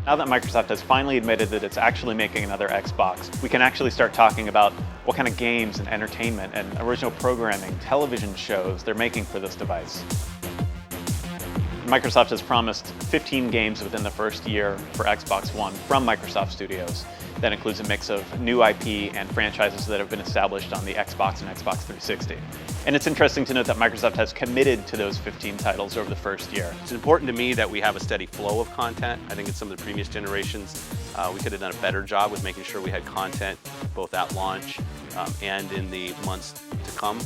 Now that Microsoft has finally admitted that it's actually making another Xbox, we can actually start talking about what kind of games and entertainment and original programming, television shows they're making for this device. Microsoft has promised 15 games within the first year for Xbox One from Microsoft Studios. That includes a mix of new IP and franchises that have been established on the Xbox and Xbox 360. And it's interesting to note that Microsoft has committed to those 15 titles over the first year. It's important to me that we have a steady flow of content. I think in some of the previous generations, we could have done a better job with making sure we had content both at launch and in the months to come.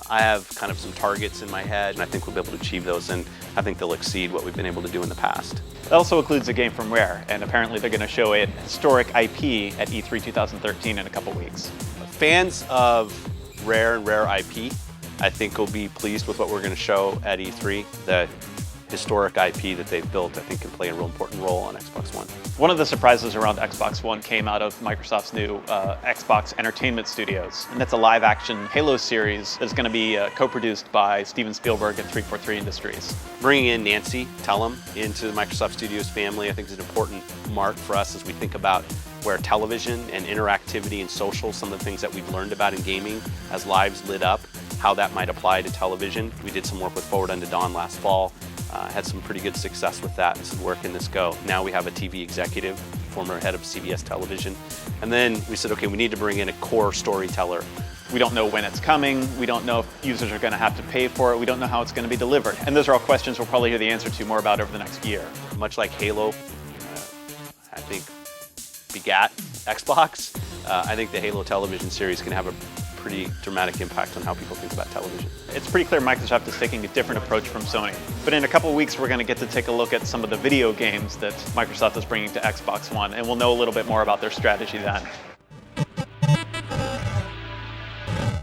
I have kind of some targets in my head, and I think we'll be able to achieve those, and I think they'll exceed what we've been able to do in the past. It also includes a game from Rare, and apparently they're going to show a historic IP at E3 2013 in a couple weeks. Fans of Rare and Rare IP, I think will be pleased with what we're going to show at E3. The historic IP that they've built, I think, can play a real important role on Xbox One. One of the surprises around Xbox One came out of Microsoft's new Xbox Entertainment Studios, and that's a live-action Halo series that's going to be co-produced by Steven Spielberg and 343 Industries. Bringing in Nancy Tellem into the Microsoft Studios family, I think is an important mark for us as we think about where television and interactivity and social, some of the things that we've learned about in gaming as lives lit up, how that might apply to television. We did some work with Forward Unto Dawn last fall. Had some pretty good success with that and said, where can this go? Now we have a TV executive, former head of CBS television. And then we said, okay, we need to bring in a core storyteller. We don't know when it's coming. We don't know if users are going to have to pay for it. We don't know how it's going to be delivered. And those are all questions we'll probably hear the answer to more about over the next year. Much like Halo, I think, begat Xbox, I think the Halo television series can have a pretty dramatic impact on how people think about television. It's pretty clear Microsoft is taking a different approach from Sony. But in a couple of weeks, we're going to get to take a look at some of the video games that Microsoft is bringing to Xbox One, and we'll know a little bit more about their strategy then.